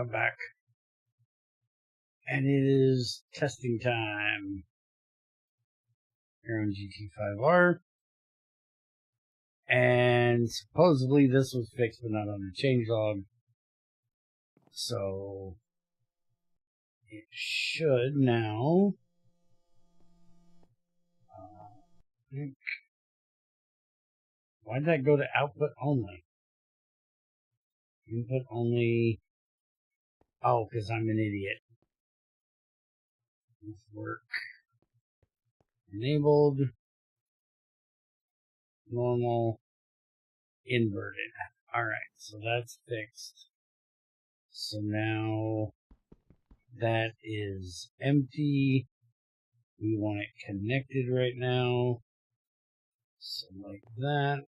I'm back. And it is testing time here on GT5R. And supposedly this was fixed, but not on the changelog. So it should now. Why'd that go to output only? Input only. Oh, because I'm an idiot. Work enabled, normal, inverted. Alright, so that's fixed. So now that is empty. We want it connected right now. So like that.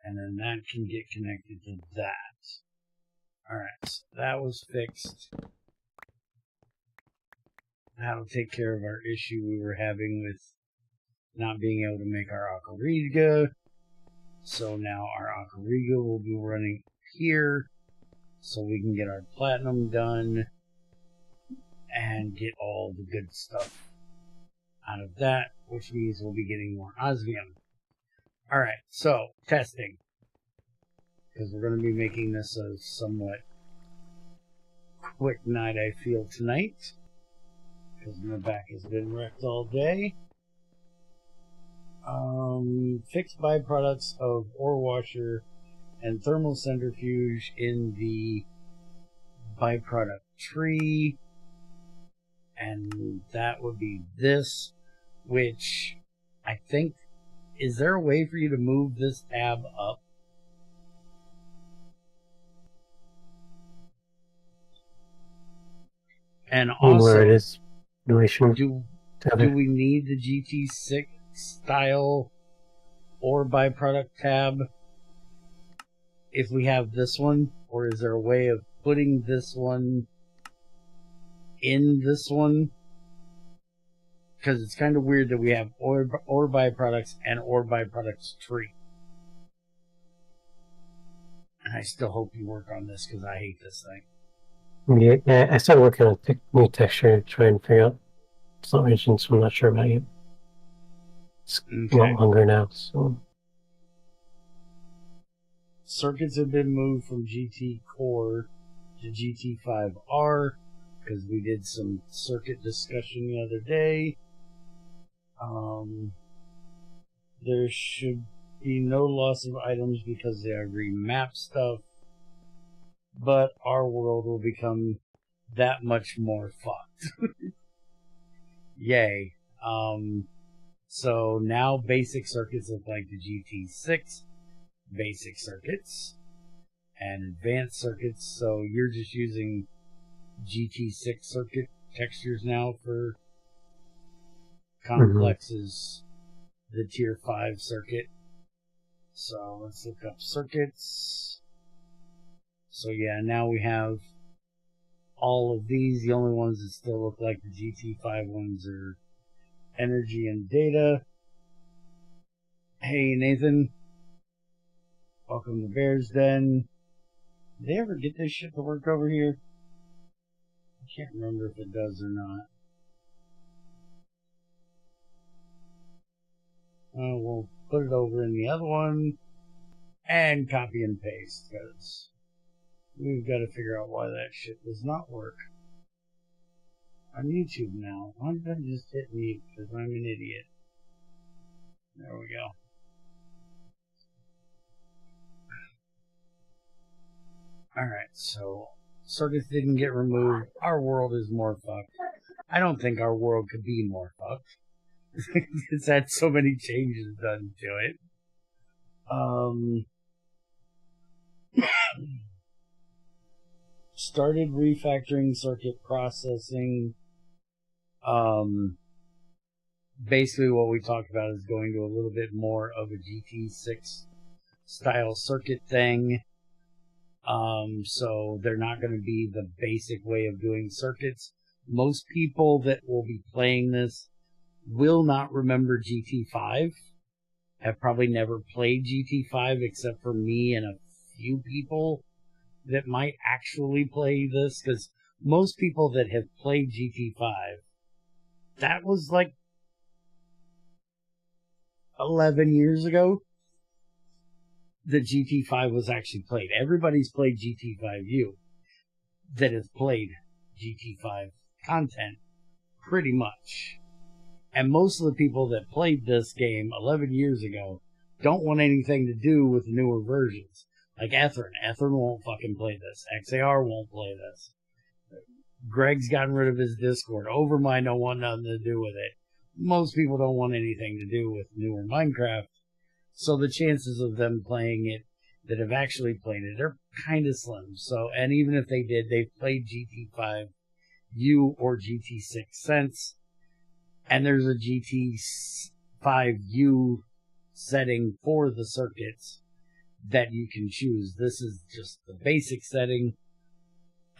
And then that can get connected to that. Alright, so that was fixed. That'll take care of our issue we were having with not being able to make our Ocarina. So now our Ocarina will be running here so we can get our platinum done and get all the good stuff out of that, which means we'll be getting more osmium. Alright, so testing. Because we're going to be making this a somewhat quick night, I feel, tonight. Because my back has been wrecked all day. Fixed byproducts of ore washer and thermal centrifuge in the byproduct tree. And that would be this, which I think, is there a way for you to move this tab up? And also, where it is. do we need the GT6 style or byproduct tab if we have this one? Or is there a way of putting this one in this one? Because it's kind of weird that we have ore byproducts and ore byproducts tree. And I still hope you work on this because I hate this thing. Yeah, I started working on a new texture to try and figure out some regions, so I'm not sure about it. It's a lot longer now, so. Circuits have been moved from GT Core to GT5R because we did some circuit discussion the other day. There should be no loss of items because they are remap stuff. But our world will become that much more fucked. Yay. So now basic circuits look like the GT6 basic circuits. And advanced circuits, so you're just using GT6 circuit textures now for complexes, the tier 5 circuit. So let's look up circuits. So yeah, now we have all of these. The only ones that still look like the GT5 ones are energy and data. Hey Nathan, welcome to Bear's Den. Did they ever get this shit to work over here? I can't remember if it does or not. We'll put it over in the other one and copy and paste because we've got to figure out why that shit does not work on YouTube now. Why did I just hit mute? Because I'm an idiot. There we go. Alright, so circuits didn't get removed. Our world is more fucked. I don't think our world could be more fucked. It's had so many changes done to it. Started refactoring circuit processing. Basically what we talked about is going to a little bit more of a GT6 style circuit thing. So they're not going to be the basic way of doing circuits. Most people that will be playing this will not remember GT5. Have probably never played GT5 except for me and a few people that might actually play this, because most people that have played GT5, that was like 11 years ago the GT5 was actually played. Everybody's played GT5U that has played GT5 content, pretty much. And most of the people that played this game 11 years ago don't want anything to do with newer versions. Like Ethern. Ethern won't fucking play this. XAR won't play this. Greg's gotten rid of his Discord. Overmind don't want nothing to do with it. Most people don't want anything to do with newer Minecraft. So the chances of them playing it that have actually played it are kind of slim. So, and even if they did, they've played GT5U or GT6 since. And there's a GT5U setting for the circuits that you can choose. This is just the basic setting,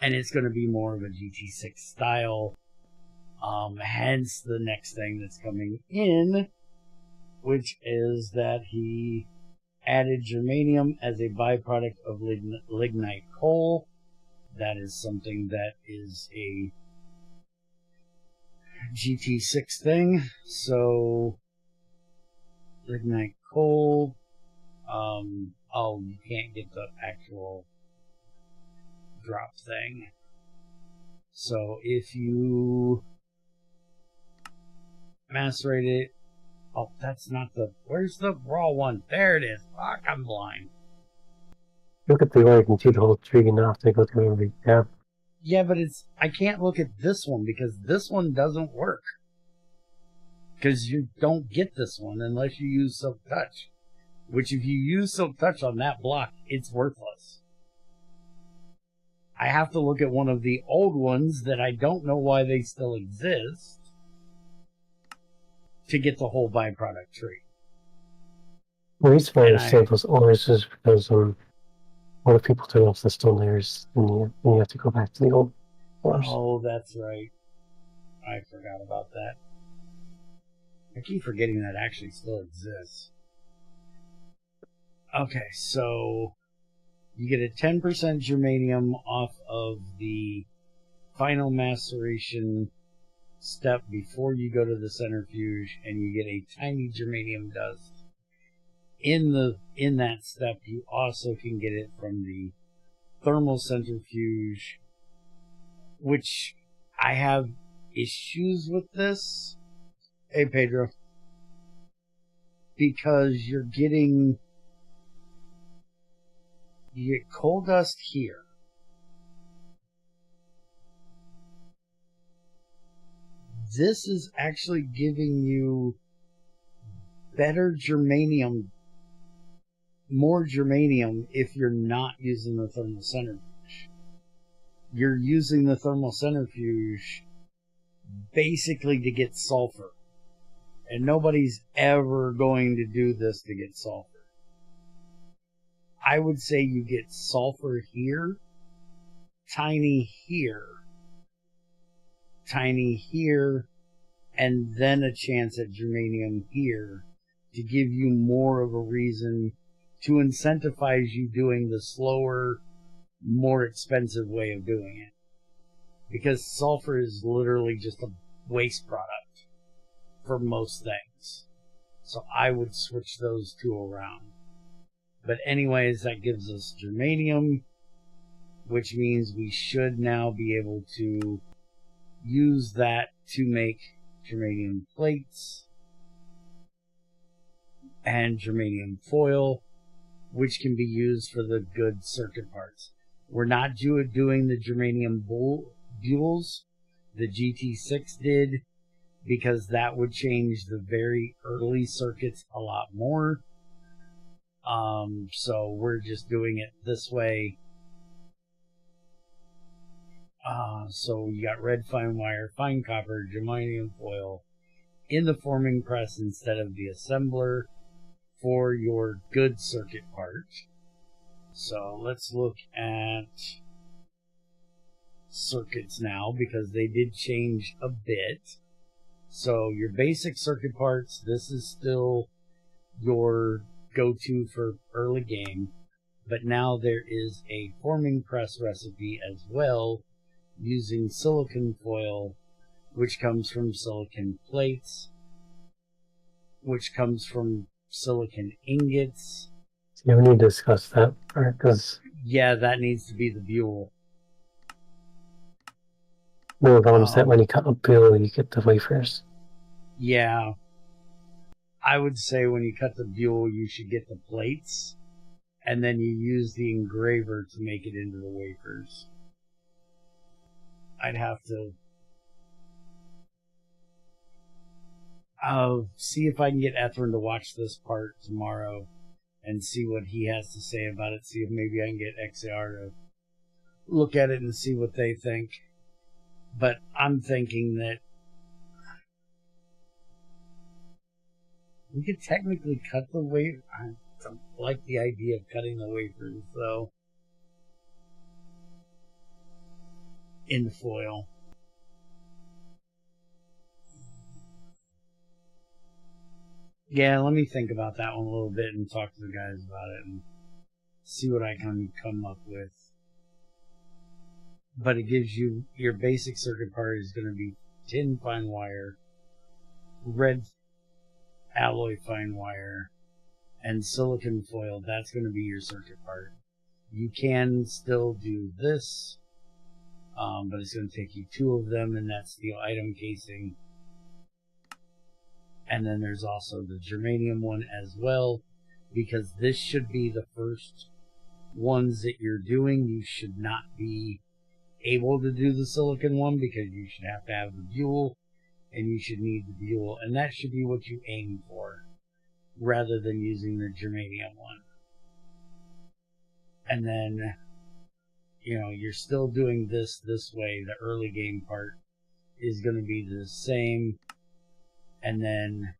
and it's going to be more of a GT6 style. Hence the next thing that's coming in, which is that he added germanium as a byproduct of lignite coal. That is something that is a GT6 thing. So lignite coal. Oh, you can't get the actual drop thing. So if you macerate it, oh, that's not the, where's the raw one? There it is. Fuck, I'm blind. Look at the ore, you can see the whole tree and off. They go through every tab. Yeah, but it's, I can't look at this one because this one doesn't work. Because you don't get this one unless you use Silk Touch. Which if you use Silk Touch on that block, it's worthless. I have to look at one of the old ones that I don't know why they still exist to get the whole byproduct tree. The reason why I save those ores is because a lot of people turn off the stone layers and you have to go back to the old ores. Oh, that's right. I forgot about that. I keep forgetting that actually still exists. Okay, so you get a 10% germanium off of the final maceration step before you go to the centrifuge, and you get a tiny germanium dust. In that step, you also can get it from the thermal centrifuge, which I have issues with this. Hey, Pedro. Because you get coal dust here. This is actually giving you better germanium, more germanium if you're not using the thermal centrifuge. You're using the thermal centrifuge basically to get sulfur. And nobody's ever going to do this to get sulfur. I would say you get sulfur here, tiny here, and then a chance at germanium here to give you more of a reason to incentivize you doing the slower, more expensive way of doing it. Because sulfur is literally just a waste product for most things. So I would switch those two around. But anyways, that gives us germanium, which means we should now be able to use that to make germanium plates and germanium foil, which can be used for the good circuit parts. We're not doing the germanium bules the GT6 did, because that would change the very early circuits a lot more. So we're just doing it this way. So you got red fine wire, fine copper, germanium foil in the forming press instead of the assembler for your good circuit part. So let's look at circuits now, because they did change a bit. So your basic circuit parts, this is still your go-to for early game. but now there is a forming press recipe as well, using silicon foil, which comes from silicon plates, which comes from silicon ingots. Yeah, we need to discuss that part, because Yeah, that needs to be the buell. the problem is that when you cut a buell, you get the wafers. Yeah. I would say when you cut the buell, you should get the plates, and then you use the engraver to make it into the wafers. I'd have to see if I can get Etherin to watch this part tomorrow and see what he has to say about it. See if maybe I can get XAR to look at it and see what they think. But I'm thinking that we could technically cut the wafer. I don't like the idea of cutting the wafers, though, in foil. Yeah, let me think about that one a little bit and talk to the guys about it and see what I can come up with. But it gives you, your basic circuit part is going to be tin fine wire, red alloy fine wire, and silicon foil. That's going to be your circuit part. You can still do this, but it's going to take you 2 of them, and that's steel item casing. And then there's also the germanium one as well, because this should be the first ones that you're doing. You should not be able to do the silicon one, because you should have to have the buell, and you should need the buell, and that should be what you aim for, rather than using the germanium one. And then, you know, you're still doing this way. The early game part is going to be the same, and then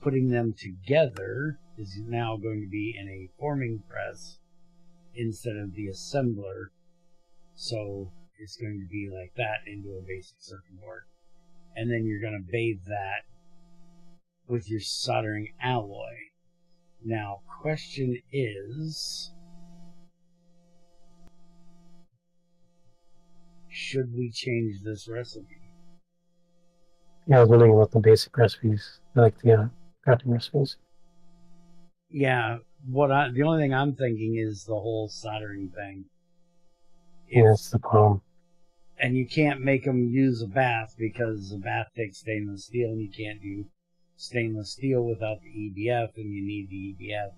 putting them together is now going to be in a forming press instead of the assembler. So it's going to be like that into a basic circuit board. And then you're going to bathe that with your soldering alloy. Now, question is, should we change this recipe? Yeah, I was wondering about the basic recipes, like the crafting recipes. Yeah, the only thing I'm thinking is the whole soldering thing. Yeah, that's the problem. And you can't make them use a bath, because a bath takes stainless steel, and you can't do stainless steel without the EBF, and you need the EBF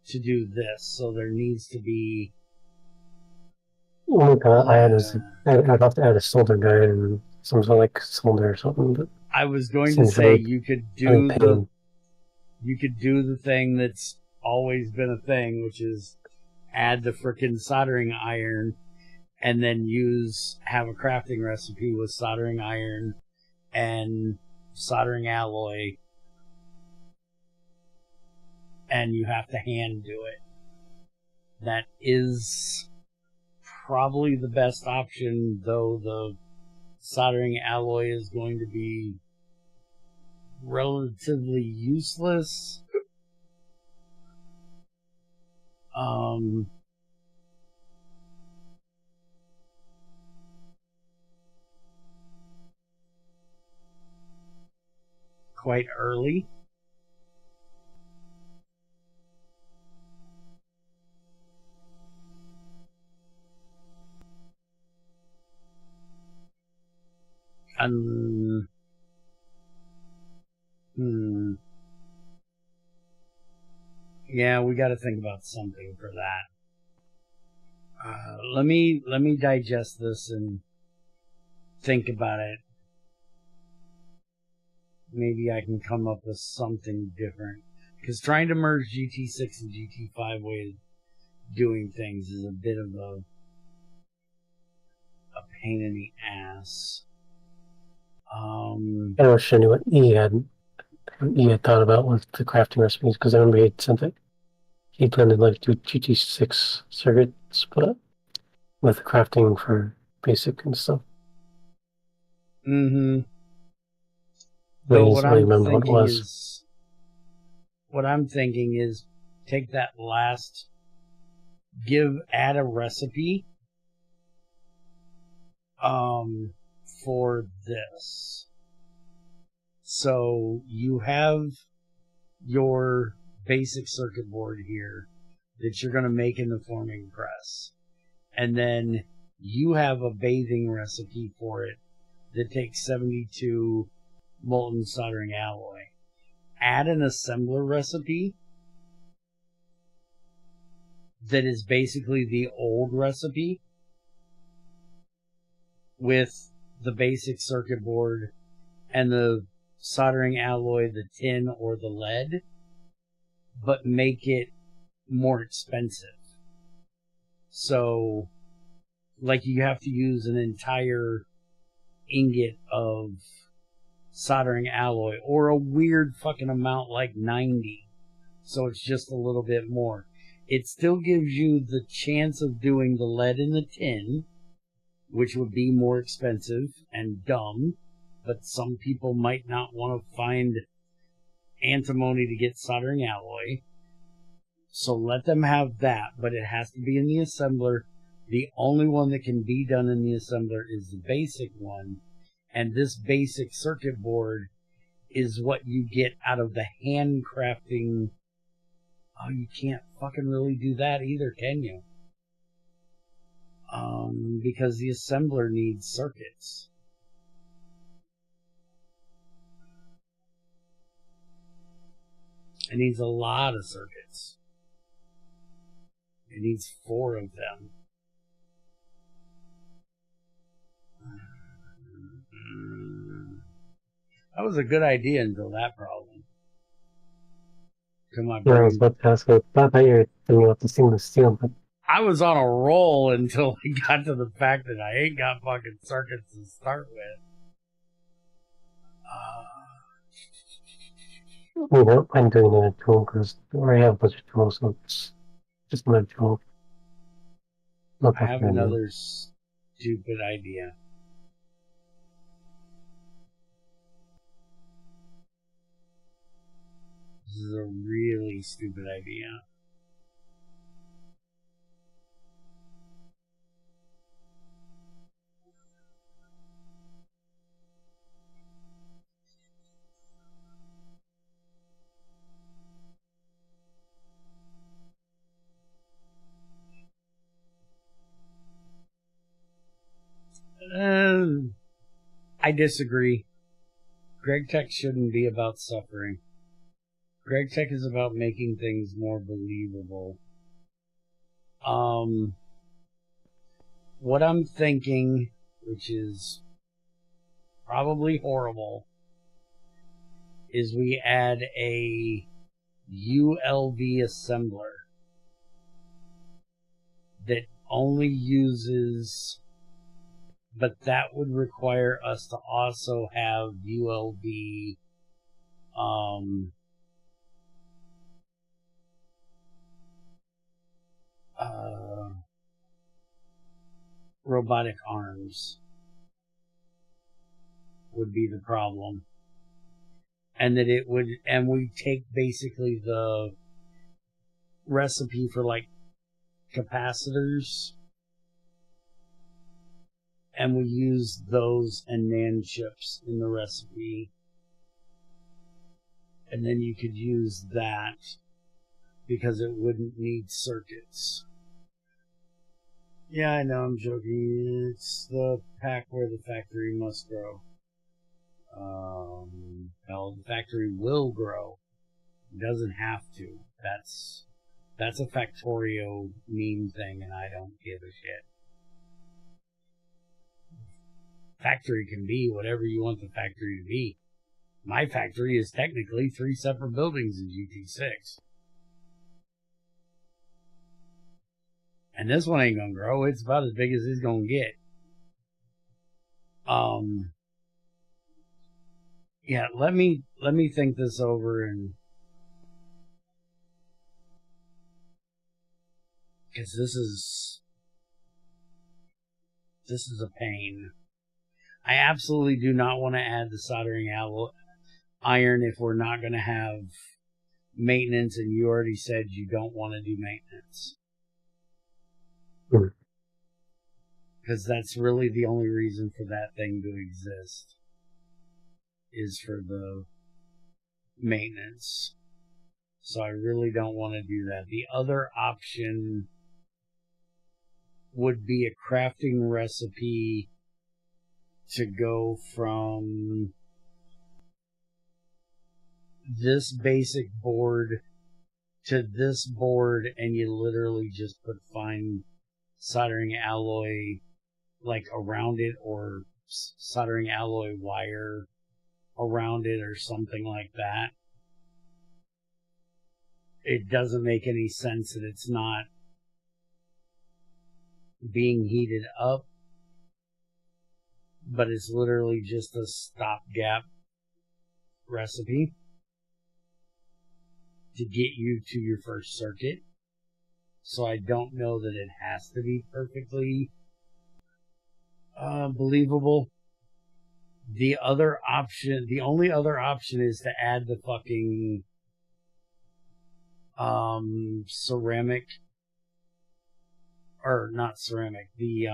to do this. So there needs to be... The only thing I had is I'd have to add a solder guide and some sort of like solder or something. But I was going to say you could do the thing that's always been a thing, which is add the frickin' soldering iron, and then have a crafting recipe with soldering iron and soldering alloy, and you have to hand do it. That is probably the best option, though the soldering alloy is going to be relatively useless. Quite early. Yeah, we got to think about something for that. Let me digest this and think about it. Maybe I can come up with something different, because trying to merge GT6 and GT5 ways of doing things is a bit of a pain in the ass. I wish I knew what he had thought about with the crafting recipes, because I remember he sent it. He planned to like do GT6 circuits, but with crafting for basic and stuff. Mm-hmm. But what I'm thinking is, what I'm thinking is take that last, add a recipe for this. So you have your basic circuit board here that you're going to make in the forming press. And then you have a bathing recipe for it that takes 72 molten soldering alloy. Add an assembler recipe that is basically the old recipe with the basic circuit board and the soldering alloy, the tin or the lead, but make it more expensive. So, like, you have to use an entire ingot of soldering alloy, or a weird fucking amount like 90. So it's just a little bit more. It still gives you the chance of doing the lead in the tin, which would be more expensive and dumb, but some people might not want to find antimony to get soldering alloy. So let them have that, but it has to be in the assembler. The only one that can be done in the assembler is the basic one. And this basic circuit board is what you get out of the handcrafting. Oh, you can't fucking really do that either, can you? Because the assembler needs circuits. It needs a lot of circuits. It needs 4 of them. That was a good idea until that problem. Come on, yeah, I was about to ask you. I thought you were thinking about the stainless steel, but I was on a roll until I got to the fact that I ain't got fucking circuits to start with. you know, I'm doing it at home because I have a bunch of tools, so it's just another tool. Not I have that another stupid idea. This is a really stupid idea. I disagree. GregTech shouldn't be about suffering. GregTech is about making things more believable. What I'm thinking, which is probably horrible, is we add a ULV assembler that only uses, but that would require us to also have ULV robotic arms would be the problem. And that it would, and we take basically the recipe for like capacitors and we use those and NAND chips in the recipe. And then you could use that because it wouldn't need circuits. Yeah, I know, I'm joking. It's the pack where the factory must grow. Well, the factory will grow. It doesn't have to. That's a Factorio meme thing, and I don't give a shit. Factory can be whatever you want the factory to be. My factory is technically 3 separate buildings in GT6. And this one ain't gonna grow. It's about as big as it's gonna get. Yeah, let me think this over, and because this is a pain. I absolutely do not want to add the soldering alloy iron if we're not going to have maintenance, and you already said you don't want to do maintenance. Because that's really the only reason for that thing to exist, is for the maintenance. So I really don't want to do that. The other option would be a crafting recipe to go from this basic board to this board, and you literally just put fine soldering alloy like around it, or soldering alloy wire around it, or something like that. It doesn't make any sense that it's not being heated up, but it's literally just a stopgap recipe to get you to your first circuit. So I don't know that it has to be perfectly believable. The other option, the only other option, is to add the fucking ceramic, or not ceramic, the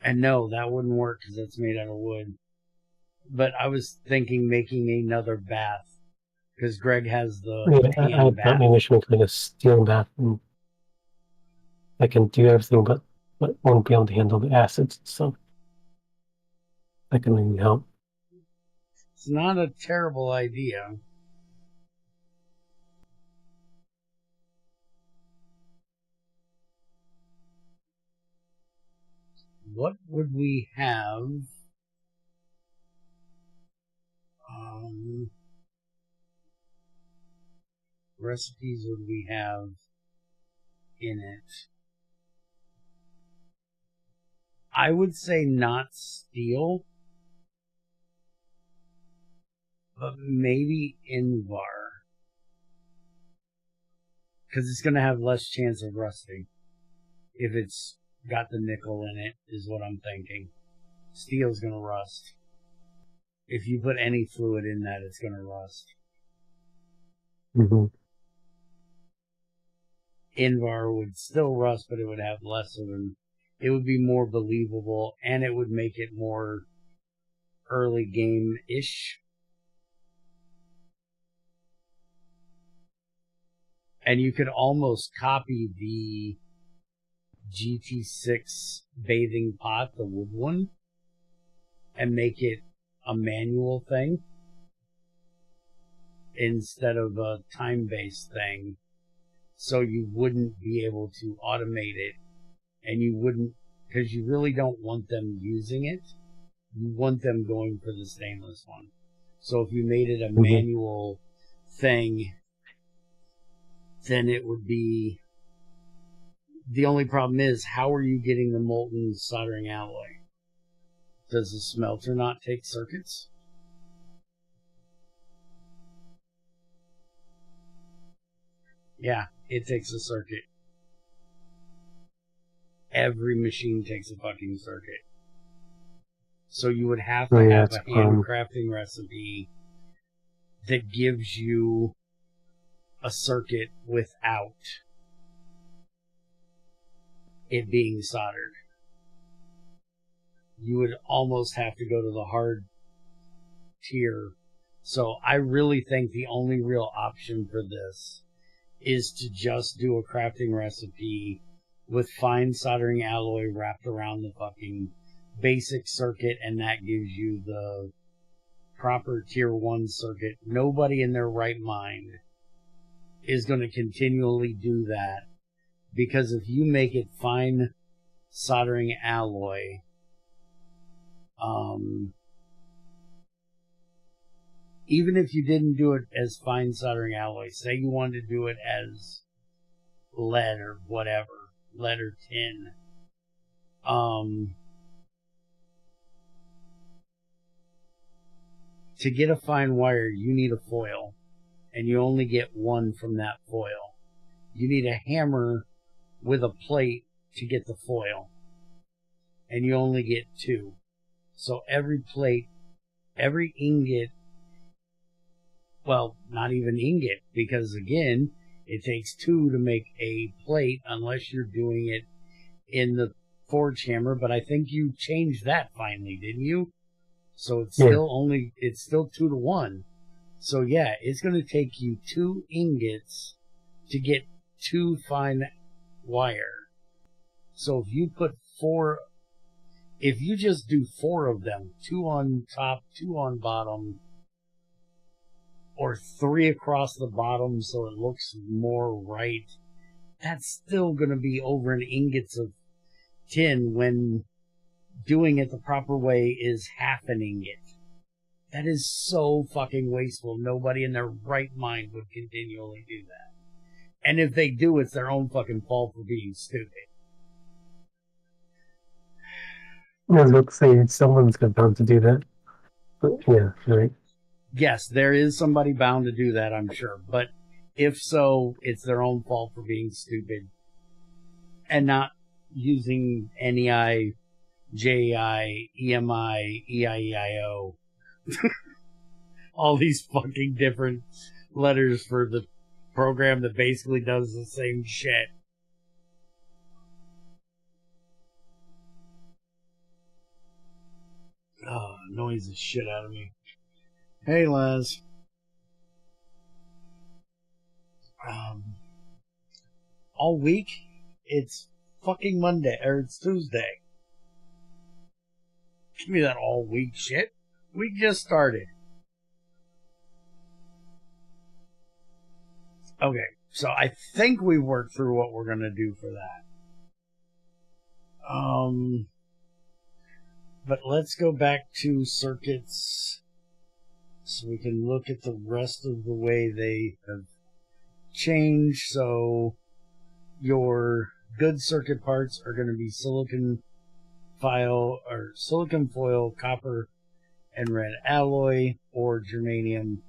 and no, that wouldn't work because that's made out of wood. But I was thinking making another bath, because Greg has the I thought maybe I should make like a steel bath, and I can do everything, but won't be able to handle the acids and stuff. That can maybe help. It's not a terrible idea. What would we have? Recipes would we have in it? I would say not steel, but maybe Invar, because it's going to have less chance of rusting if it's got the nickel in it, is what I'm thinking. Steel's going to rust. If you put any fluid in that, it's going to rust. Mm-hmm. Invar would still rust, but it would have less of them. It would be more believable, and it would make it more early game-ish. And you could almost copy the GT6 bathing pot, the wood one, and make it a manual thing instead of a time-based thing. So you wouldn't be able to automate it, and you wouldn't, because you really don't want them using it. You want them going for the stainless one. So if you made it a manual thing, then it would be... The only problem is, how are you getting the molten soldering alloy? Does the smelter not take circuits? Yeah, it takes a circuit. Every machine takes a fucking circuit. So you would have to have a handcrafting recipe that gives you a circuit without it being soldered. You would almost have to go to the hard tier. So I really think the only real option for this is to just do a crafting recipe with fine soldering alloy wrapped around the fucking basic circuit, and that gives you the proper tier 1 circuit. Nobody in their right mind is going to continually do that, because if you make it fine soldering alloy, even if you didn't do it as fine soldering alloy, say you wanted to do it as lead or whatever, lead or tin, to get a fine wire, you need a foil, and you only get one from that foil. You need a hammer with a plate to get the foil, and you only get 2. So every plate, every ingot well, not even ingot, because again, it takes 2 to make a plate unless you're doing it in the forge hammer, but I think you changed that finally, didn't you? So it's still 2 to 1. So yeah, it's going to take you 2 ingots to get 2 fine wire. So if you put 4, if you just do 4 of them, 2 on top, 2 on bottom, or 3 across the bottom so it looks more right, that's still going to be over an ingots of tin when doing it the proper way is half an ingot. That is so fucking wasteful. Nobody in their right mind would continually do that. And if they do, it's their own fucking fault for being stupid. I was about to say, someone's bound to do that. But yeah, right. Yes, there is somebody bound to do that, I'm sure. But if so, it's their own fault for being stupid. And not using NEI, JEI, EMI, EIEIO. All these fucking different letters for the program that basically does the same shit. Oh, annoys the shit out of me. Hey, Les. All week, it's fucking Monday, or it's Tuesday. Give me that all week shit. We just started. Okay, so I think we worked through what we're going to do for that. But let's go back to circuits so we can look at the rest of the way they have changed. So your good circuit parts are going to be silicon foil, copper, and red alloy, or germanium,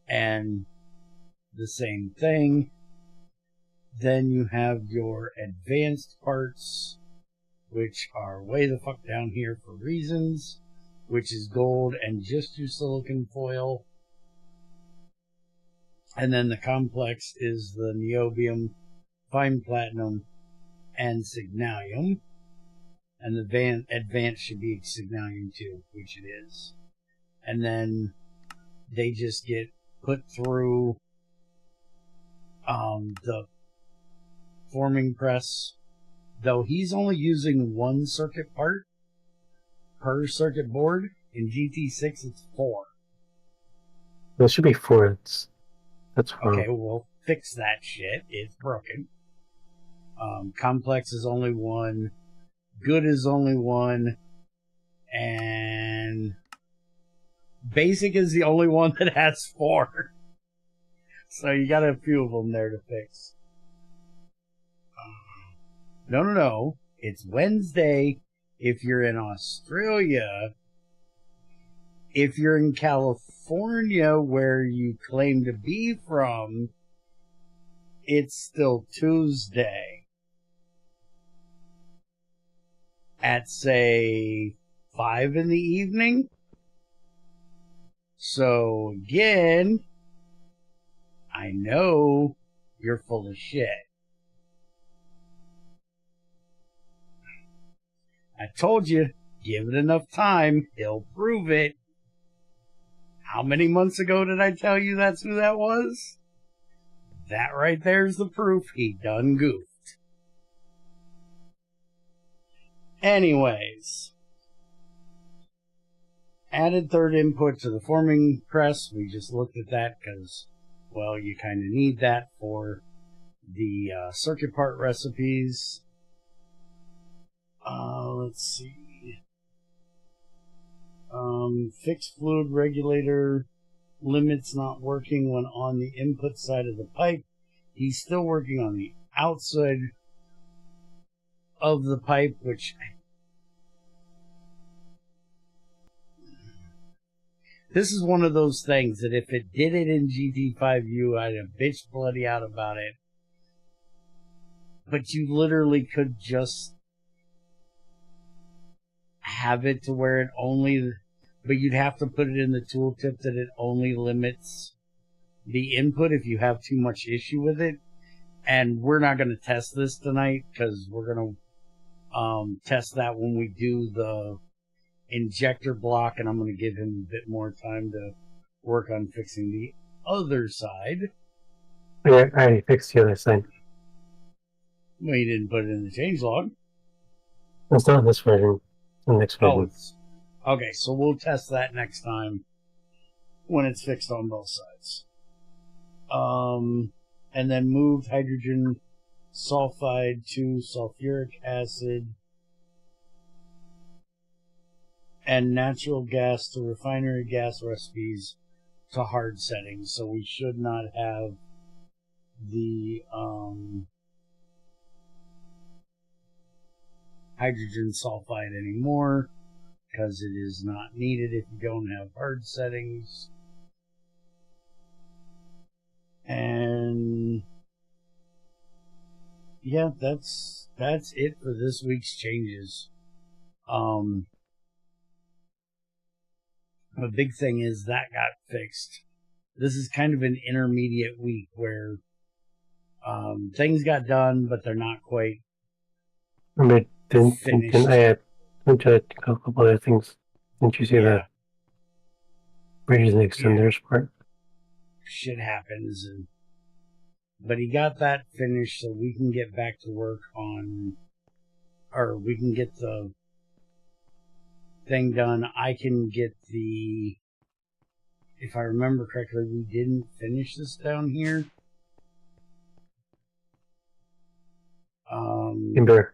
and the same thing. Then you have your advanced parts, which are way the fuck down here for reasons, which is gold and just your silicon foil. And then the complex is the niobium, fine platinum, and signalium. And the advanced should be signalium too, which it is. And then they just get put through the forming press, though he's only using 1 circuit part per circuit board. In GT6 it's 4. There should be 4. That's wrong. Okay, we'll fix that shit. It's broken. Complex is only 1. Good is only 1. And basic is the only one that has 4. So you got a few of them there to fix. No. It's Wednesday if you're in Australia. If you're in California, where you claim to be from, it's still Tuesday. At, say, 5 in the evening. So, again, I know you're full of shit. I told you, give it enough time, he'll prove it. How many months ago did I tell you that's who that was? That right there's the proof he done goofed. Anyways, added third input to the forming press. We just looked at that because, well, you kind of need that for the circuit part recipes. Let's see. Fixed fluid regulator limits not working when on the input side of the pipe. He's still working on the outside of the pipe, which this is one of those things that if it did it in GT5U, I'd have bitched bloody out about it. But you literally could just have it to where it only but you'd have to put it in the tooltip that it only limits the input if you have too much issue with it. And we're not going to test this tonight because we're going to test that when we do the injector block, and I'm going to give him a bit more time to work on fixing the other side. Yeah, I already fixed the other side. Well, you didn't put it in the changelog. It's not in this version. It's in the next version. Oh, it's okay. So we'll test that next time when it's fixed on both sides. And then moved hydrogen sulfide to sulfuric acid and natural gas to refinery gas recipes to hard settings. So we should not have the hydrogen sulfide anymore because it is not needed if you don't have hard settings. And yeah, that's it for this week's changes. The big thing is that got fixed. This is kind of an intermediate week where things got done, but they're not quite finished. I went to a couple other things. Didn't you see the bridges and extenders part? Shit happens, but he got that finished, so we can get back to work on, or we can get the thing done. I can get the, if I remember correctly, we didn't finish this down here. Timber.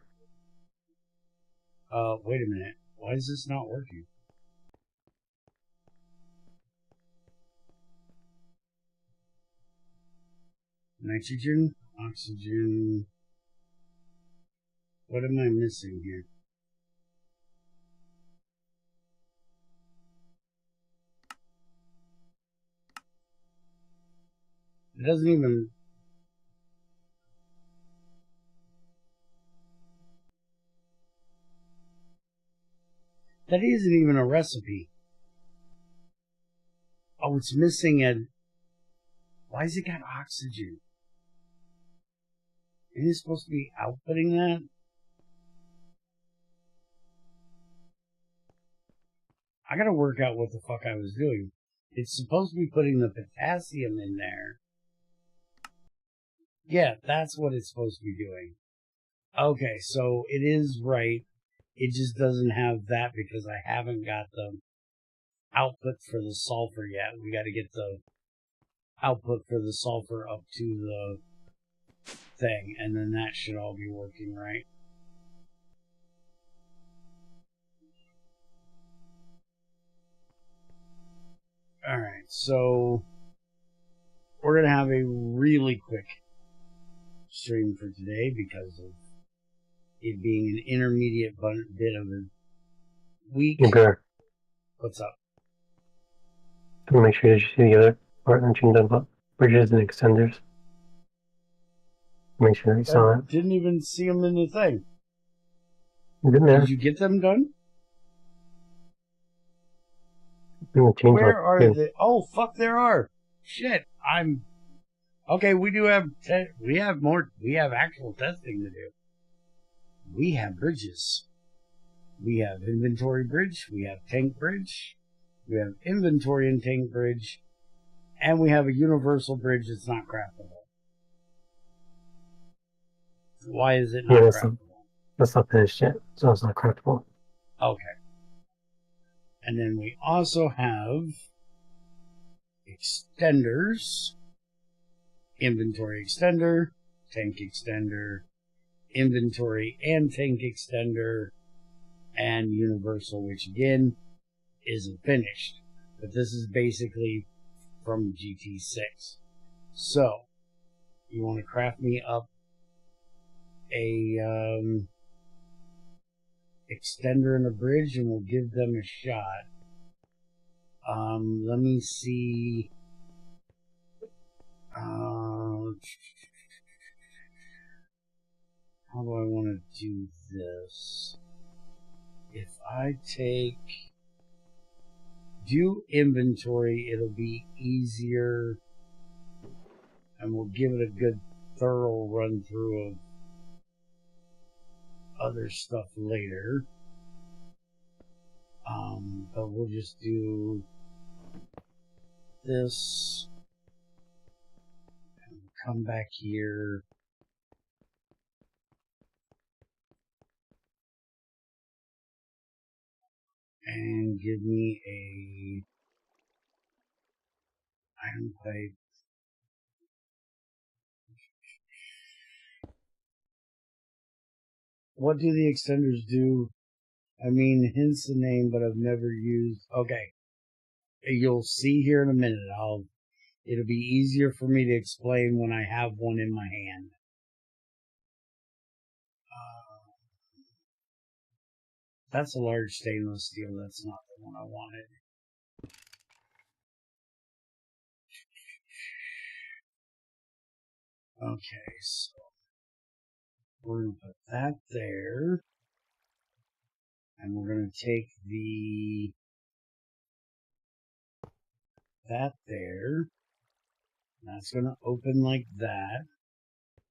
Wait a minute. Why is this not working? Nitrogen, oxygen. What am I missing here? It doesn't even... That isn't even a recipe. Oh, it's missing a... Why has it got oxygen? Isn't it supposed to be outputting that? I gotta work out what the fuck I was doing. It's supposed to be putting the potassium in there. Yeah, that's what it's supposed to be doing. Okay, so it is right. It just doesn't have that because I haven't got the output for the sulfur yet. We got to get the output for the sulfur up to the thing, and then that should all be working right. Alright, so we're going to have a really quick stream for today because of it being an intermediate bit of a week. Okay. What's up? To make sure that you see the other part mentioned about bridges and extenders. Make sure that you saw it. Didn't even see them in the thing. Didn't there? Did you get them done? Where are they? Oh, fuck, there are. Shit, I'm... Okay, we do have... we have actual testing to do. We have bridges. We have inventory bridge. We have tank bridge. We have inventory and tank bridge. And we have a universal bridge that's not craftable. Why is it not craftable? That's not finished yet, so it's not craftable. Okay. And then we also have extenders. Inventory extender, tank extender, inventory and tank extender, and universal, which again isn't finished. But this is basically from GT6. So, you want to craft me up a extender and a bridge, and we'll give them a shot. Let me see. How do I want to do this? If I take do inventory, it'll be easier, and we'll give it a good thorough run through of other stuff later. But we'll just do this and come back here. And give me a iron pipe. What do the extenders do? I mean, hence the name, but I've never used. Okay, you'll see here in a minute. It'll be easier for me to explain when I have one in my hand. That's a large stainless steel. That's not the one I wanted. Okay, so we're going to put that there. And we're going to take that there. That's going to open like that.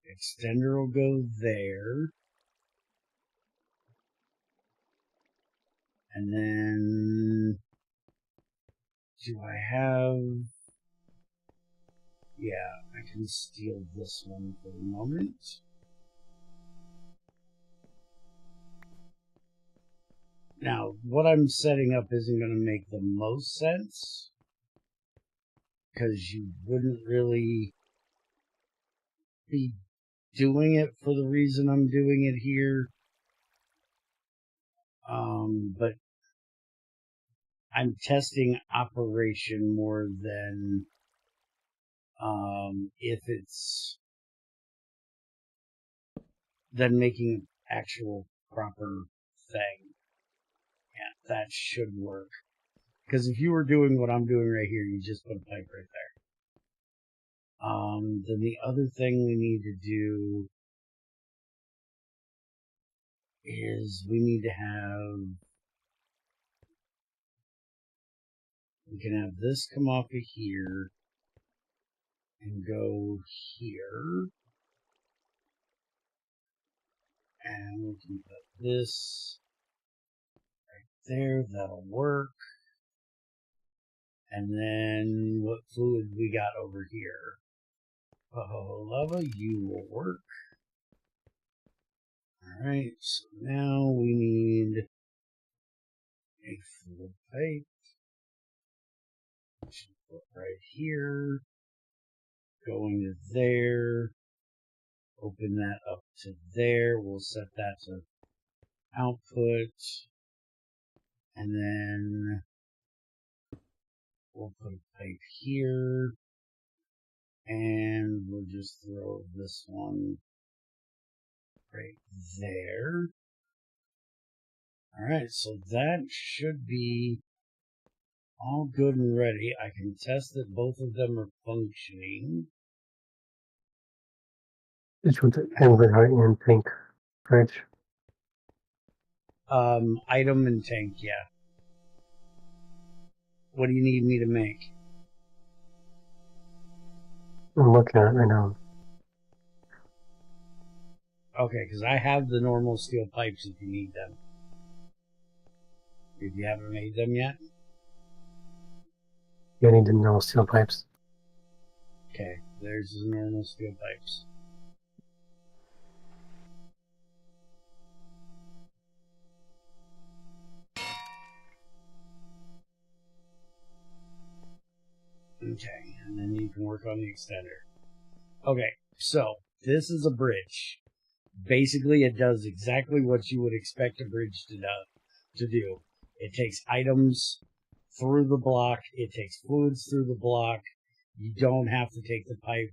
Extender will go there. And then, do I have... Yeah, I can steal this one for the moment. Now, what I'm setting up isn't going to make the most sense, because you wouldn't really be doing it for the reason I'm doing it here. But I'm testing operation more than if it's than making actual proper thing. Yeah, that should work. Because if you were doing what I'm doing right here, you just put a pipe right there. Then the other thing we need to do is we need to have, we can have this come off of here and go here. And we can put this right there, that'll work. And then what fluid we got over here? Oh, lava, you will work. Alright, so now we need a fluid pipe. Which will put right here. Going to there. Open that up to there. We'll set that to output. And then we'll put a pipe here. And we'll just throw this one right there. Alright, so that should be all good and ready. I can test that both of them are functioning. Which one's it? Inventory and tank bridge. Item and tank, yeah. What do you need me to make? I'm looking at it right now. Okay, because I have the normal steel pipes if you need them. If you haven't made them yet. You need the normal steel pipes. Okay, there's the normal steel pipes. Okay, and then you can work on the extender. Okay, so this is a bridge. Basically, it does exactly what you would expect a bridge to do. It takes items through the block. It takes fluids through the block. You don't have to take a pipe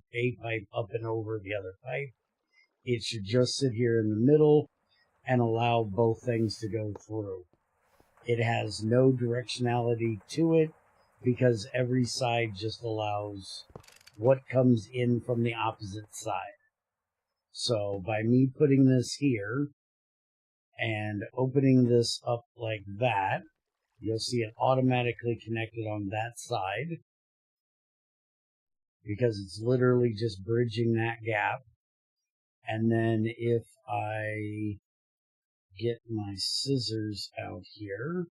up and over the other pipe. It should just sit here in the middle and allow both things to go through. It has no directionality to it because every side just allows what comes in from the opposite side. So by me putting this here and opening this up like that, You'll see it automatically connected on that side because it's literally just bridging that gap. And then if I get my scissors out here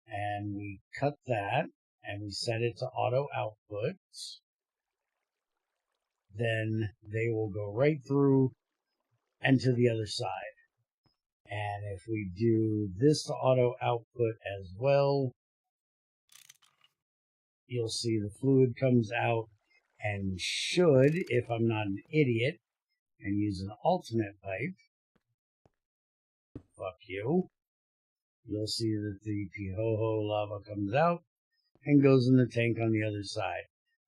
and we cut that and we set it to auto output, then they will go right through and to the other side. And if we do this to auto output as well, you'll see the fluid comes out and should, if I'm not an idiot and use an alternate pipe, fuck you, you'll see that the Pihoho lava comes out and goes in the tank on the other side.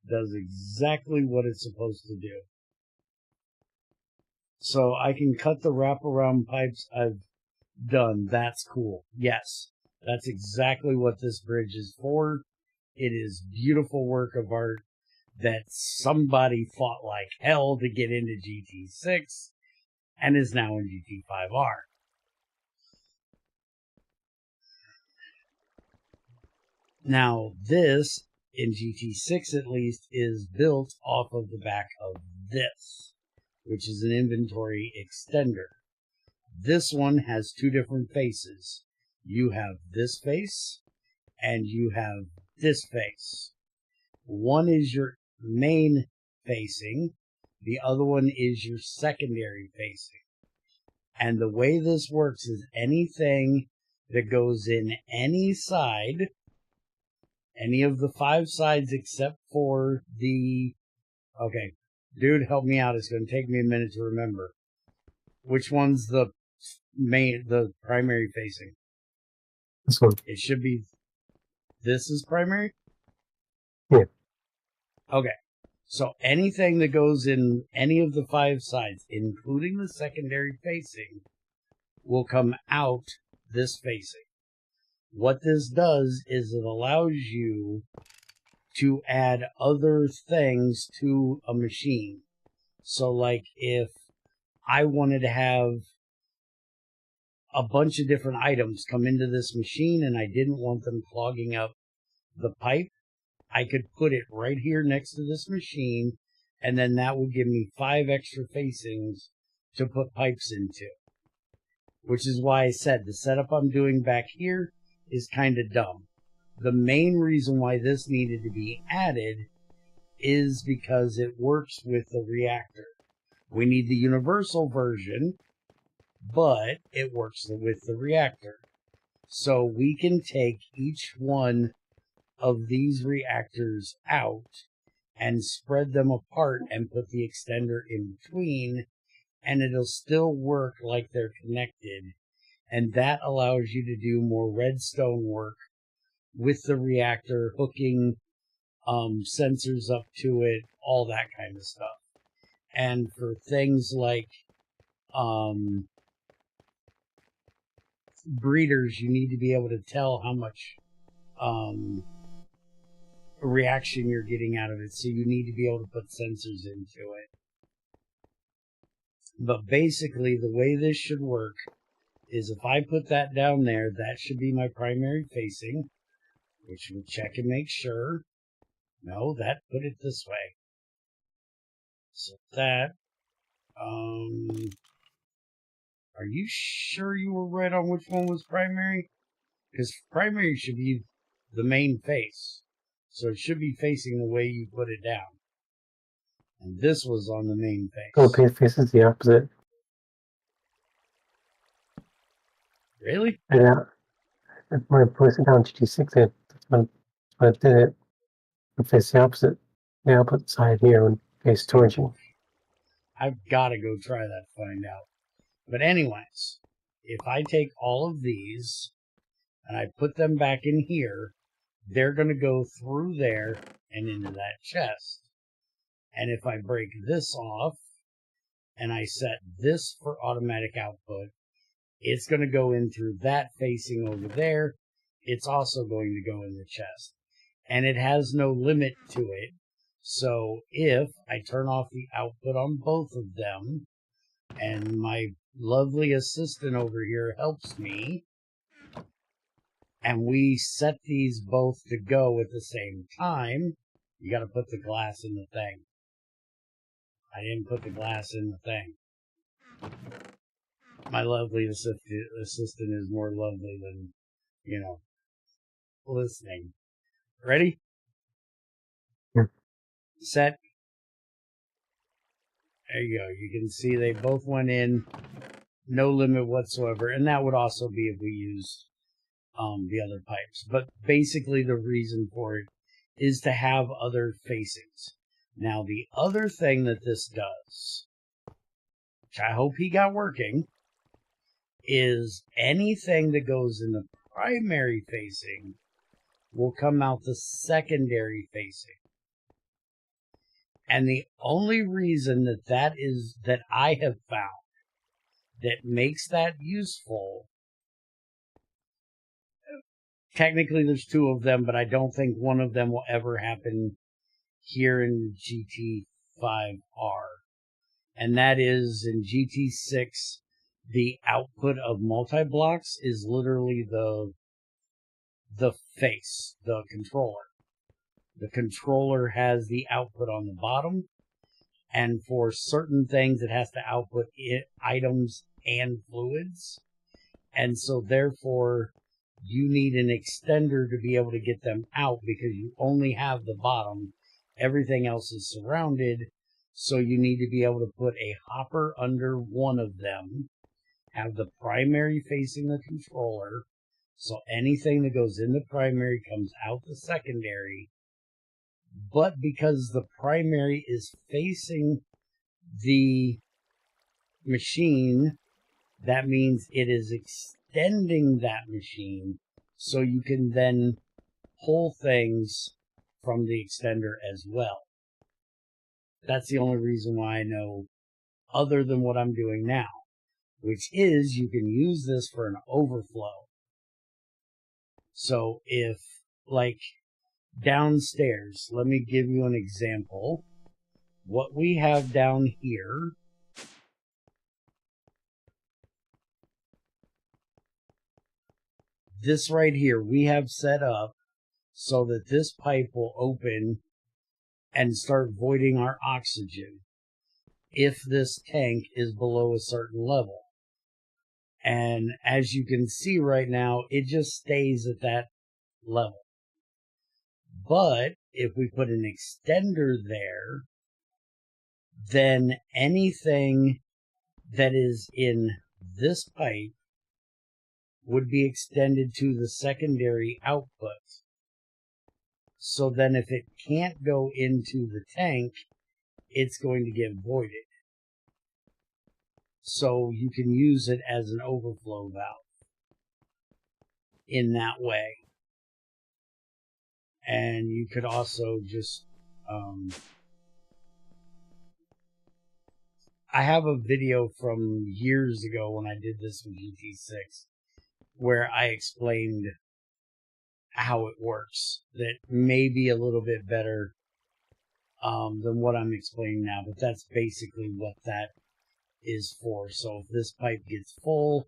Does exactly what it's supposed to do. So I can cut the wraparound pipes I've done. That's cool. Yes, that's exactly what this bridge is for. It is beautiful work of art that somebody fought like hell to get into GT6 and is now in GT5R. Now, this, in GT6 at least, is built off of the back of this, which is an inventory extender. This one has two different faces. You have this face, and you have this face. One is your main facing, the other one is your secondary facing. And the way this works is anything that goes in any side, any of the 5 sides except for the... Okay, dude, help me out. It's going to take me a minute to remember. Which one's the primary facing? This one. It should be... This is primary? Yeah. Okay. So anything that goes in any of the 5 sides, including the secondary facing, will come out this facing. What this does is it allows you to add other things to a machine. So like if I wanted to have a bunch of different items come into this machine and I didn't want them clogging up the pipe, I could put it right here next to this machine, and then that would give me 5 extra facings to put pipes into. Which is why I said the setup I'm doing back here is kind of dumb. The main reason why this needed to be added is because it works with the reactor. We need the universal version, but it works with the reactor. So we can take each one of these reactors out and spread them apart and put the extender in between, and it'll still work like they're connected. And that allows you to do more redstone work with the reactor, hooking sensors up to it, all that kind of stuff. And for things like breeders, you need to be able to tell how much reaction you're getting out of it, so you need to be able to put sensors into it. But basically, the way this should work is if I put that down there, that should be my primary facing, which will check and make sure. No, that put it this way. So that, are you sure you were right on which one was primary? Because primary should be the main face. So it should be facing the way you put it down. And this was on the main face. Oh, faces the opposite. Really? Yeah. When I placed it down GT6, that's when I did it. And face the opposite. The output side here and face towards you. I've got to go try that to find out. But anyways, if I take all of these and I put them back in here, they're going to go through there and into that chest. And if I break this off and I set this for automatic output, it's going to go in through that facing over there. It's also going to go in the chest. And it has no limit to it. So if I turn off the output on both of them, and my lovely assistant over here helps me, and we set these both to go at the same time, you got to put the glass in the thing. I didn't put the glass in the thing. My lovely assistant is more lovely than, you know, listening. Ready? Yeah. Set. There you go. You can see they both went in. No limit whatsoever. And that would also be if we used the other pipes. But basically the reason for it is to have other facings. Now the other thing that this does, which I hope he got working, is anything that goes in the primary facing will come out the secondary facing. And the only reason that I have found that makes that useful, technically there's two of them, but I don't think one of them will ever happen here in GT5R. And that is in GT6, the output of multi-blocks is literally the face, the controller. The controller has the output on the bottom, and for certain things it has to output items and fluids. And so therefore you need an extender to be able to get them out because you only have the bottom. Everything else is surrounded. So you need to be able to put a hopper under one of them, have the primary facing the controller. So anything that goes in the primary comes out the secondary. But because the primary is facing the machine, that means it is extending that machine so you can then pull things from the extender as well. That's the only reason why I know, other than what I'm doing now, which is you can use this for an overflow. So if, like, downstairs, let me give you an example. What we have down here this right here, we have set up so that this pipe will open and start voiding our oxygen if this tank is below a certain level. And as you can see right now, it just stays at that level. But if we put an extender there, then anything that is in this pipe would be extended to the secondary output. So then if it can't go into the tank, it's going to get voided. So you can use it as an overflow valve in that way. And you could also just, I have a video from years ago when I did this with GT6 where I explained how it works that may be a little bit better than what I'm explaining now, but that's basically what that is for. So if this pipe gets full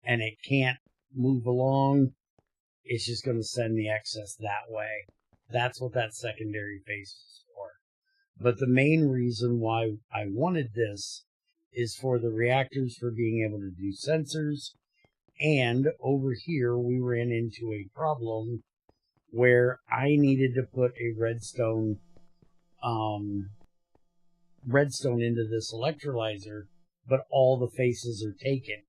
and it can't move along, it's just going to send the excess that way. That's what that secondary face is for. But the main reason why I wanted this is for the reactors for being able to do sensors. And over here, we ran into a problem where I needed to put a redstone into this electrolyzer, but all the faces are taken.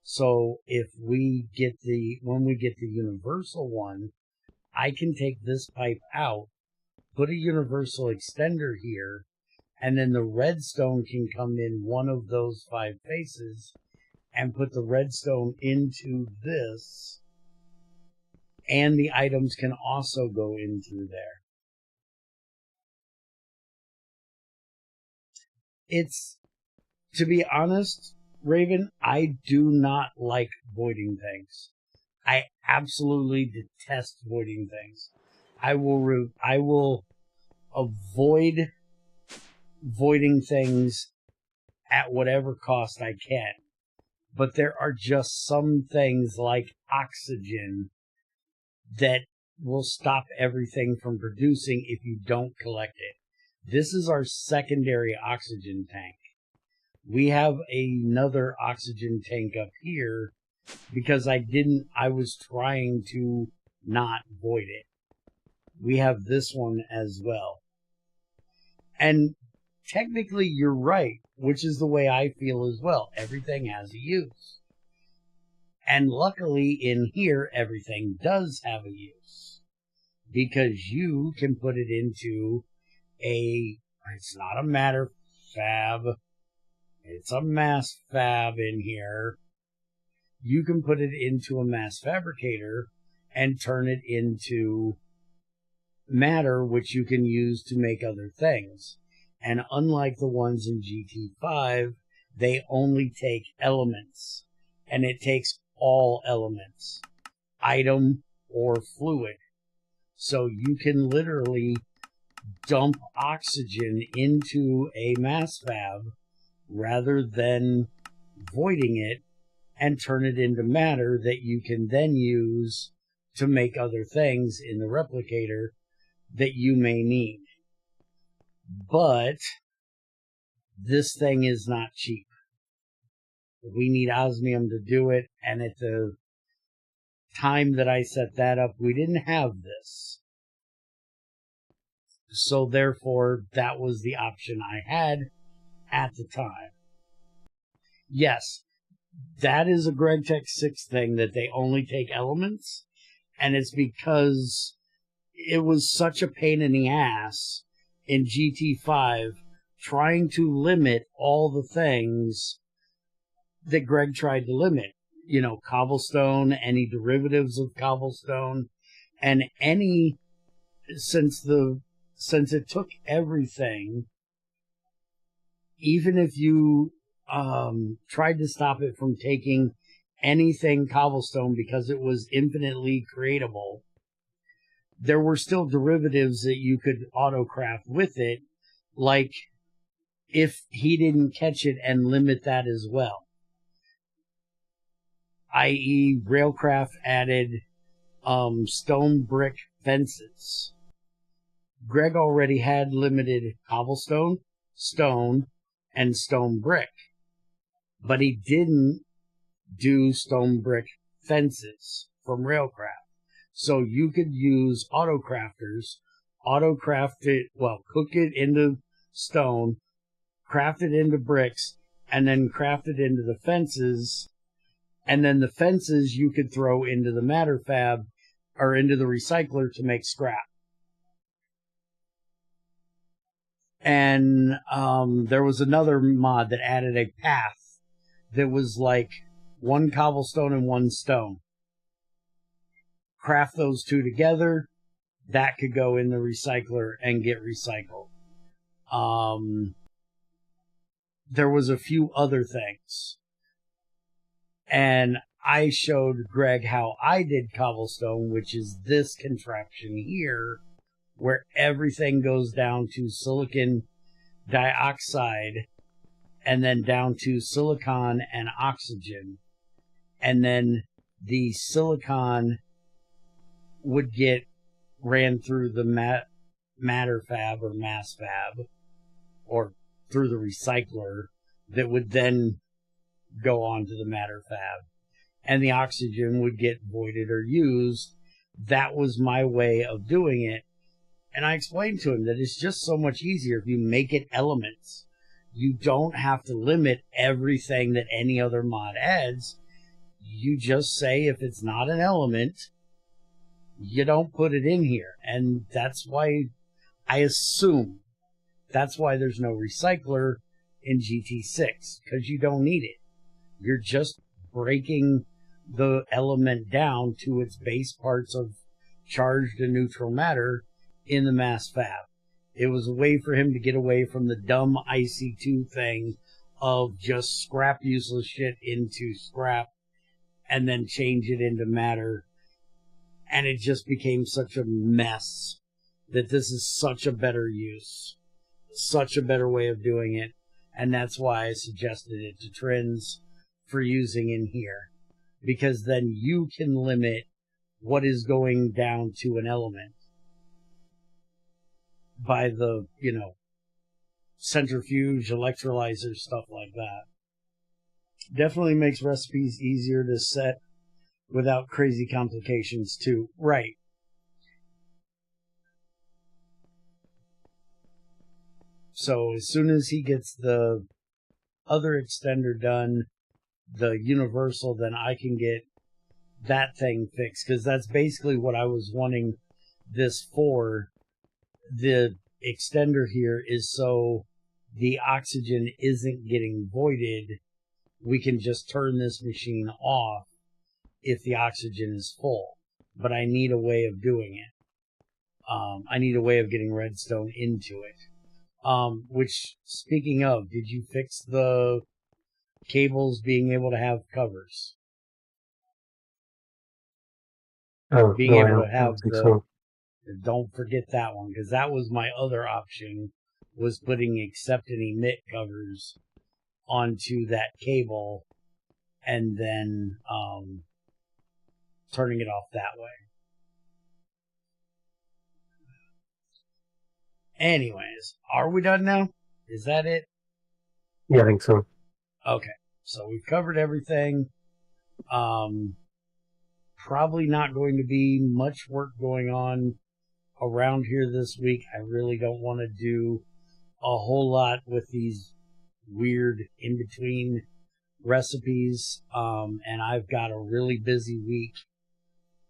So if we get when we get the universal one, I can take this pipe out, put a universal extender here, and then the redstone can come in one of those 5 faces and put the redstone into this, and the items can also go in through there. It's, to be honest, Raven, I do not like voiding things. I absolutely detest voiding things. I will avoid voiding things at whatever cost I can. But there are just some things like oxygen that will stop everything from producing if you don't collect it. This is our secondary oxygen tank. We have another oxygen tank up here because I was trying to not void it. We have this one as well. And technically you're right, which is the way I feel as well. Everything has a use. And luckily in here, everything does have a use. Because you can put it into it's not a matter fab, it's a mass fab in here. You can put it into a mass fabricator and turn it into matter, which you can use to make other things. And unlike the ones in GT5, they only take elements. And it takes all elements, item or fluid. So you can literally dump oxygen into a mass fab rather than voiding it and turn it into matter that you can then use to make other things in the replicator that you may need. But this thing is not cheap. We need osmium to do it, and at the time that I set that up, we didn't have this. So therefore, that was the option I had at the time. Yes, that is a GregTech 6 thing, that they only take elements, and it's because it was such a pain in the ass in GT5 trying to limit all the things that Greg tried to limit. You know, cobblestone, any derivatives of cobblestone, and any, since it took everything, even if you tried to stop it from taking anything cobblestone because it was infinitely creatable, there were still derivatives that you could auto-craft with it, like if he didn't catch it and limit that as well. I.e., Railcraft added stone brick fences. Greg already had limited cobblestone, stone, and stone brick, but he didn't do stone brick fences from Railcraft. So you could use autocrafters, autocraft it, cook it into stone, craft it into bricks, and then craft it into the fences. And then the fences you could throw into the matter fab or into the recycler to make scrap. And there was another mod that added a path that was like one cobblestone and one stone. Craft those two together, that could go in the recycler and get recycled. There was a few other things. And I showed Greg how I did cobblestone, which is this contraption here, where everything goes down to silicon dioxide and then down to silicon and oxygen. And then the silicon would get ran through the matter fab or mass fab, or through the recycler that would then go on to the matter fab, and the oxygen would get voided or used. That was my way of doing it. And I explained to him that it's just so much easier if you make it elements. You don't have to limit everything that any other mod adds. You just say if it's not an element, you don't put it in here. And that's why I assume that's why there's no recycler in GT6, because you don't need it. You're just breaking the element down to its base parts of charged and neutral matter in the mass fab. It was a way for him to get away from the dumb IC2 thing of just scrap useless shit into scrap and then change it into matter. And it just became such a mess that this is such a better use, such a better way of doing it. And that's why I suggested it to Trins for using in here, because then you can limit what is going down to an element by the, centrifuge, electrolyzer, stuff like that. Definitely makes recipes easier to set without crazy complications too. Right. So as soon as he gets the other extender done, the universal, then I can get that thing fixed, because that's basically what I was wanting this for. The extender here is so the oxygen isn't getting voided. We can just turn this machine off if the oxygen is full. But I need a way of doing it. I need a way of getting redstone into it. Which, speaking of, did you fix the cables being able to have covers? Oh, Being no, able to I have don't think the... so. Don't forget that one, because that was my other option, was putting accept and emit covers onto that cable and then turning it off that way. Anyways, are we done now? Is that it? Yeah, I think so. Okay, so we've covered everything. Probably not going to be much work going on around here this week. I really don't want to do a whole lot with these weird in-between recipes. And I've got a really busy week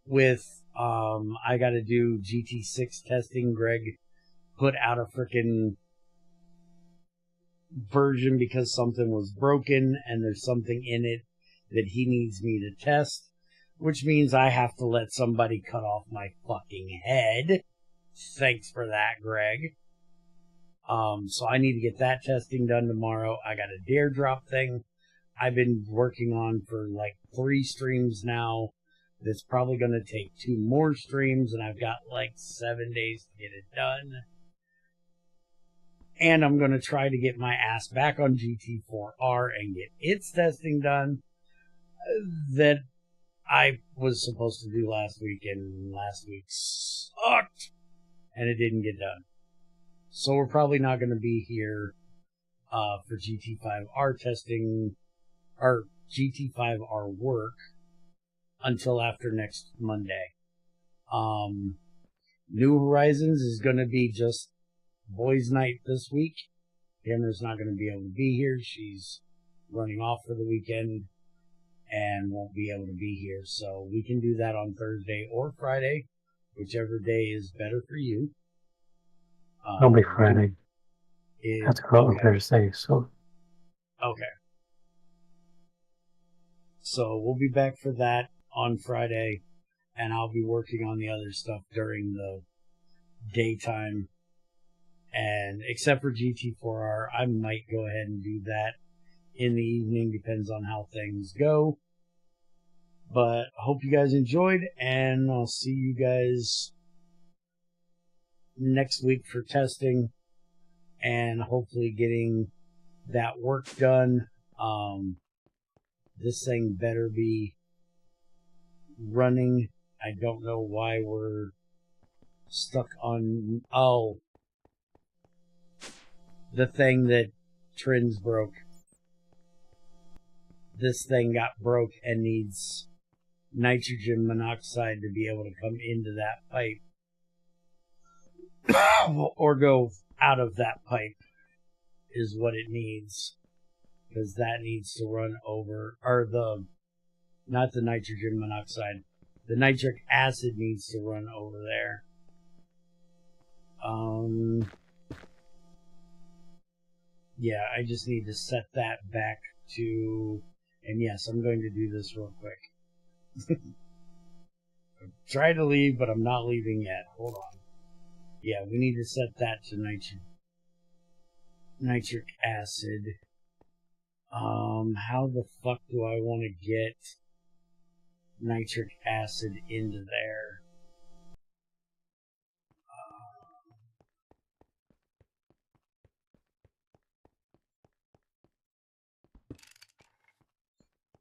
with, I got to do GT6 testing. Greg put out a frickin' version because something was broken and there's something in it that he needs me to test, which means I have to let somebody cut off my fucking head. Thanks for that, Greg. So I need to get that testing done tomorrow. I got a dare drop thing I've been working on for like 3 streams now. That's probably going to take 2 more streams, and I've got like 7 days to get it done. And I'm going to try to get my ass back on GT4R and get its testing done that I was supposed to do last week, and last week sucked, and it didn't get done. So we're probably not going to be here for GT5R testing, or GT5R work, until after next Monday. New Horizons is going to be just boys' night this week. Tamara's not going to be able to be here. She's running off for the weekend and won't be able to be here. So we can do that on Thursday or Friday, whichever day is better for you. It'll be Friday. I have to go out on Thursday, so. Okay. So we'll be back for that on Friday, and I'll be working on the other stuff during the daytime. And except for GT4R, I might go ahead and do that in the evening, depends on how things go. But hope you guys enjoyed, and I'll see you guys next week for testing and hopefully getting that work done. This thing better be running. I don't know why we're stuck on... Oh, the thing that Trins broke. This thing got broke and needs nitrogen monoxide to be able to come into that pipe. Or go out of that pipe is what it needs. Because that needs to run over, or not the nitrogen monoxide, the nitric acid needs to run over there. Yeah, I just need to set that back to, and yes, I'm going to do this real quick. I'm trying to leave, but I'm not leaving yet. Hold on. Yeah, we need to set that to nitric acid. How the fuck do I want to get nitric acid into there?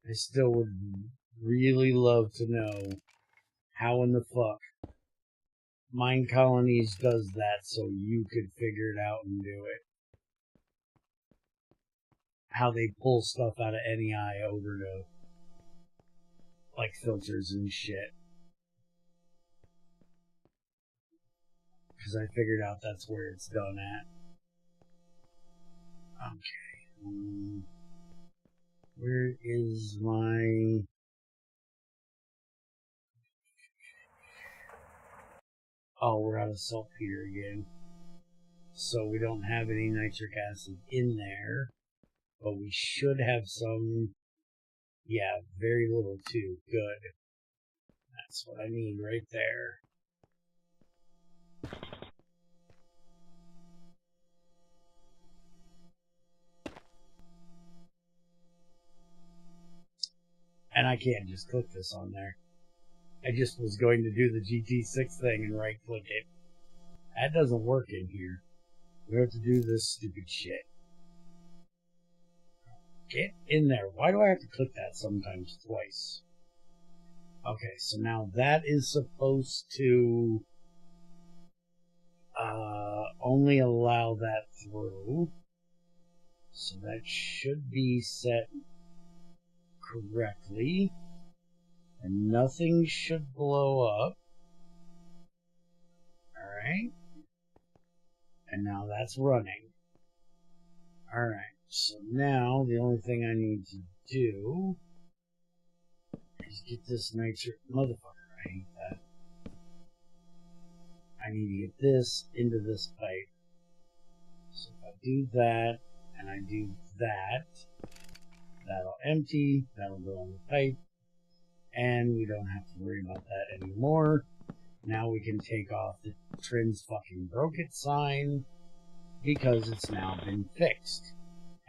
I still would really love to know how in the fuck Mind Colonies does that so you could figure it out and do it. How they pull stuff out of NEI over to, like, filters and shit. Because I figured out that's where it's done at. Okay. Where is my... Oh, we're out of saltpeter again. So we don't have any nitric acid in there. But we should have some... Yeah, very little too. Good. That's what I need right there. And I can't just click this on there. I just was going to do the GT6 thing and right click it. That doesn't work in here. We have to do this stupid shit. Get in there. Why do I have to click that sometimes twice? Okay, so now that is supposed to only allow that through. So that should be set correctly. And nothing should blow up. Alright. And now that's running. Alright, so now the only thing I need to do is get this nitric... Motherfucker, I hate that. I need to get this into this pipe. So if I do that, and I do that, that'll empty, that'll go on the pipe, and we don't have to worry about that anymore. Now we can take off the Trins fucking broke it sign, because it's now been fixed.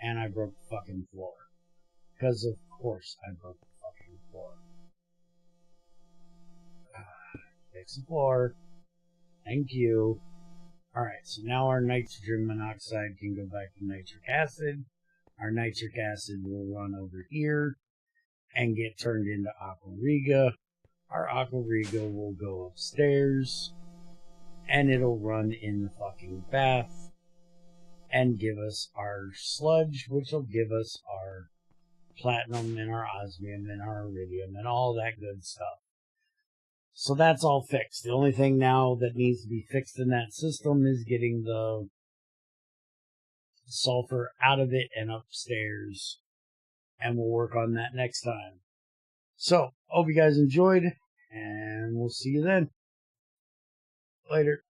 And I broke the fucking floor. Because of course I broke the fucking floor. Fix the floor. Thank you. Alright, so now our nitrogen monoxide can go back to nitric acid. Our nitric acid will run over here and get turned into aquariga. Our aquariga will go upstairs and it'll run in the fucking bath and give us our sludge, which will give us our platinum and our osmium and our iridium and all that good stuff. So that's all fixed. The only thing now that needs to be fixed in that system is getting the sulfur out of it and upstairs. And we'll work on that next time. So, hope you guys enjoyed, and we'll see you then. Later.